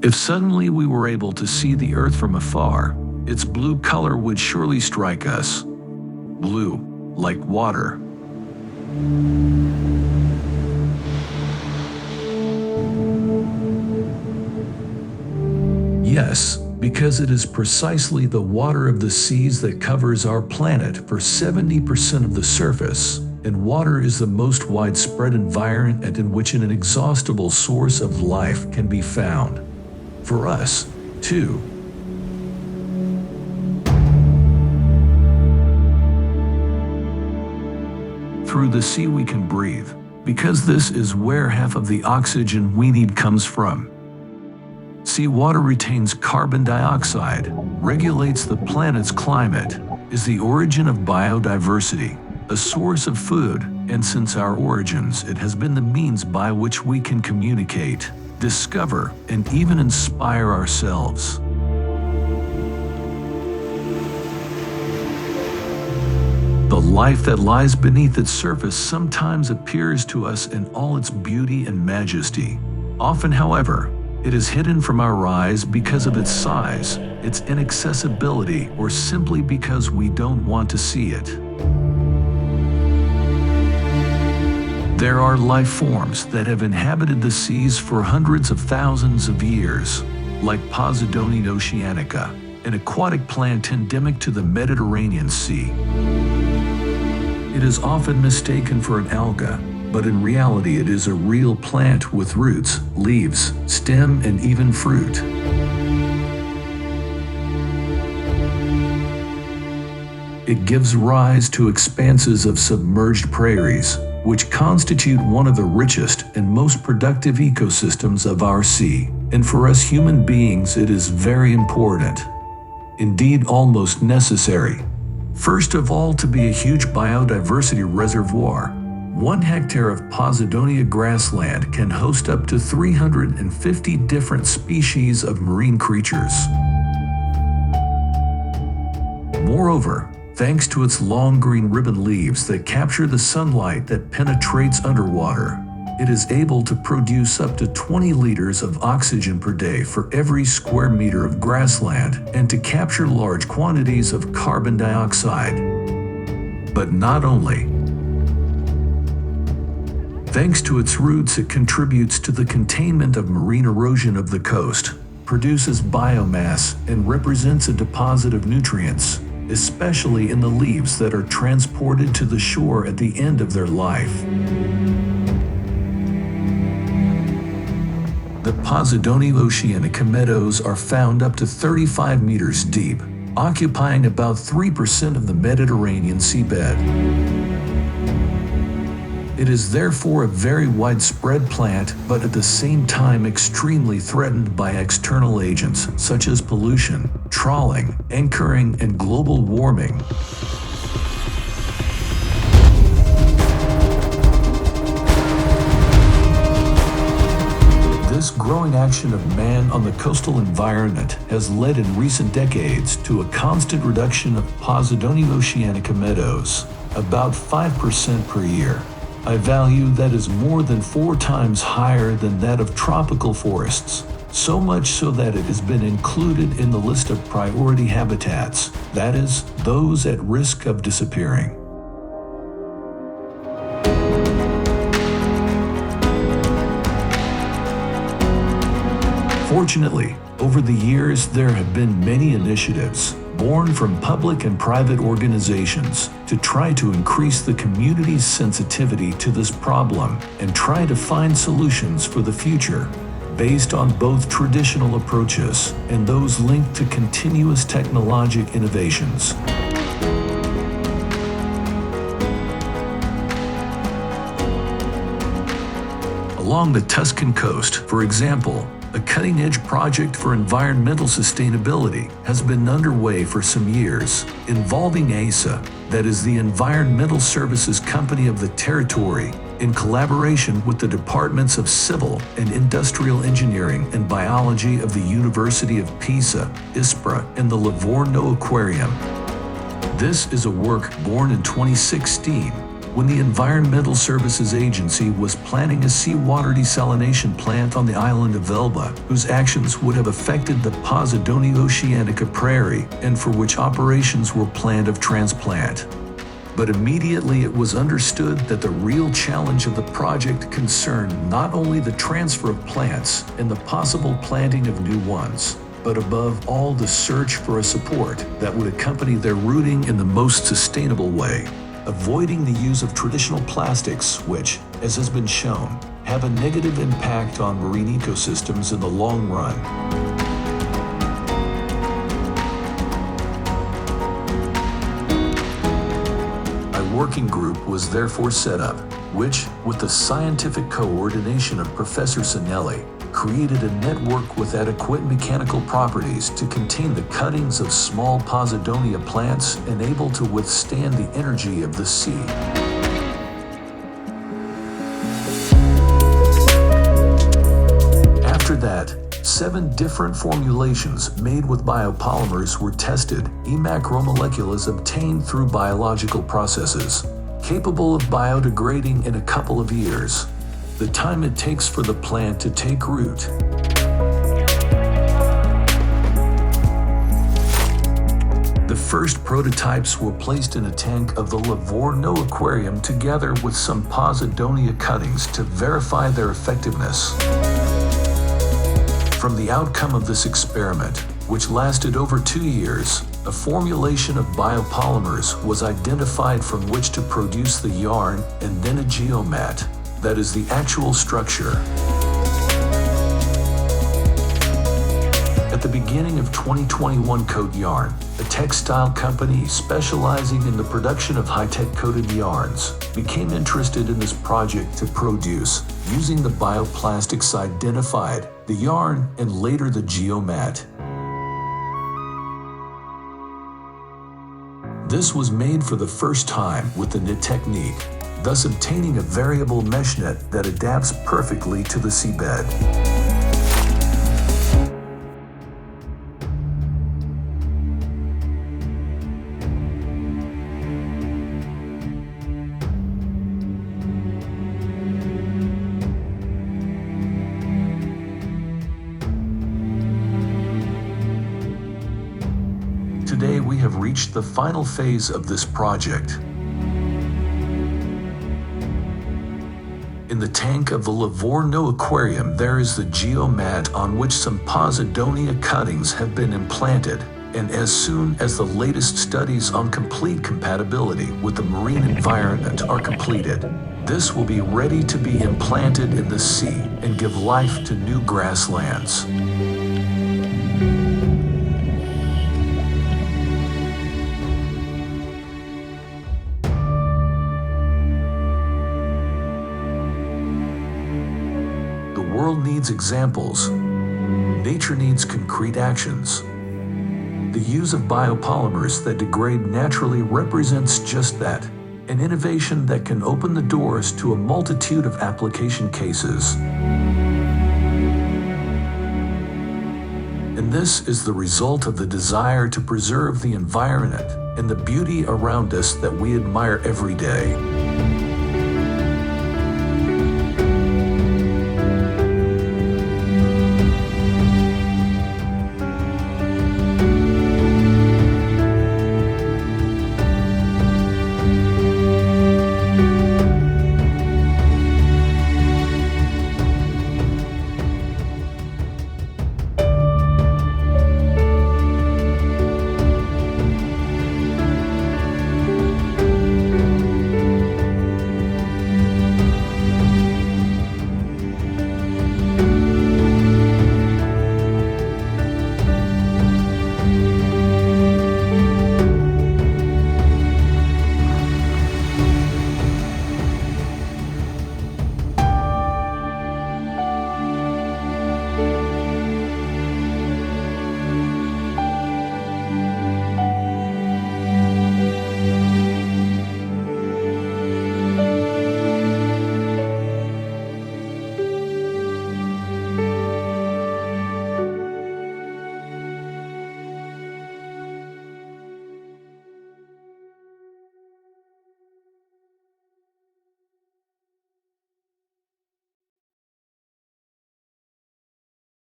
If suddenly we were able to see the Earth from afar, its blue color would surely strike us. Blue, like water. Yes, because it is precisely the water of the seas that covers our planet for 70% of the surface, and water is the most widespread environment in which an inexhaustible source of life can be found. For us, too. Through the sea we can breathe, because this is where half of the oxygen we need comes from. Seawater retains carbon dioxide, regulates the planet's climate, is the origin of biodiversity, a source of food, and since our origins it has been the means by which we can communicate, discover, and even inspire ourselves. The life that lies beneath its surface sometimes appears to us in all its beauty and majesty. Often, however, it is hidden from our eyes because of its size, its inaccessibility, or simply because we don't want to see it. There are life forms that have inhabited the seas for hundreds of thousands of years, like Posidonia Oceanica, an aquatic plant endemic to the Mediterranean Sea. It is often mistaken for an alga, but in reality it is a real plant with roots, leaves, stem, and even fruit. It gives rise to expanses of submerged prairies, which constitute one of the richest and most productive ecosystems of our sea. And for us human beings it is very important, indeed almost necessary. First of all, to be a huge biodiversity reservoir. 1 hectare of Posidonia grassland can host up to 350 different species of marine creatures. Moreover, thanks to its long green ribbon leaves that capture the sunlight that penetrates underwater, it is able to produce up to 20 liters of oxygen per day for every square meter of grassland and to capture large quantities of carbon dioxide. But not only. Thanks to its roots, it contributes to the containment of marine erosion of the coast, produces biomass, and represents a deposit of nutrients, especially in the leaves that are transported to the shore at the end of their life. The Posidonia Oceanica meadows are found up to 35 meters deep, occupying about 3% of the Mediterranean seabed. It is therefore a very widespread plant, but at the same time extremely threatened by external agents such as pollution, trawling, anchoring, and global warming. This growing action of man on the coastal environment has led in recent decades to a constant reduction of Posidonia Oceanica meadows, about 5% per year. A value that is more than 4 times higher than that of tropical forests, so much so that it has been included in the list of priority habitats, that is, those at risk of disappearing. Fortunately, over the years there have been many initiatives, born from public and private organizations, to try to increase the community's sensitivity to this problem and try to find solutions for the future, based on both traditional approaches and those linked to continuous technological innovations. Along the Tuscan coast, for example, a cutting-edge project for environmental sustainability has been underway for some years, involving ESA, that is the Environmental Services Company of the territory, in collaboration with the Departments of Civil and Industrial Engineering and Biology of the University of Pisa, ISPRA, and the Livorno Aquarium. This is a work born in 2016, when the Environmental Services Agency was planning a seawater desalination plant on the island of Elba, whose actions would have affected the Posidonia Oceanica prairie and for which operations were planned of transplant. But immediately it was understood that the real challenge of the project concerned not only the transfer of plants and the possible planting of new ones, but above all the search for a support that would accompany their rooting in the most sustainable way, avoiding the use of traditional plastics which, as has been shown, have a negative impact on marine ecosystems in the long run. A working group was therefore set up, which, with the scientific coordination of Professor Sinelli, created a network with adequate mechanical properties to contain the cuttings of small Posidonia plants and able to withstand the energy of the sea. After that, 7 different formulations made with biopolymers were tested. Macromolecules obtained through biological processes, capable of biodegrading in a couple of years, the time it takes for the plant to take root. The first prototypes were placed in a tank of the Livorno Aquarium together with some Posidonia cuttings to verify their effectiveness. From the outcome of this experiment, which lasted over 2 years, a formulation of biopolymers was identified from which to produce the yarn and then a geomat, that is the actual structure. At the beginning of 2021, Coat Yarn, a textile company specializing in the production of high-tech coated yarns, became interested in this project to produce, using the bioplastics identified, the yarn and later the geomat. This was made for the first time with the knit technique, thus obtaining a variable mesh net that adapts perfectly to the seabed. Today we have reached the final phase of this project. In the tank of the Livorno Aquarium there is the geomat on which some Posidonia cuttings have been implanted, and as soon as the latest studies on complete compatibility with the marine environment are completed, this will be ready to be implanted in the sea and give life to new grasslands. The world needs examples. Nature needs concrete actions. The use of biopolymers that degrade naturally represents just that, an innovation that can open the doors to a multitude of application cases. And this is the result of the desire to preserve the environment and the beauty around us that we admire every day.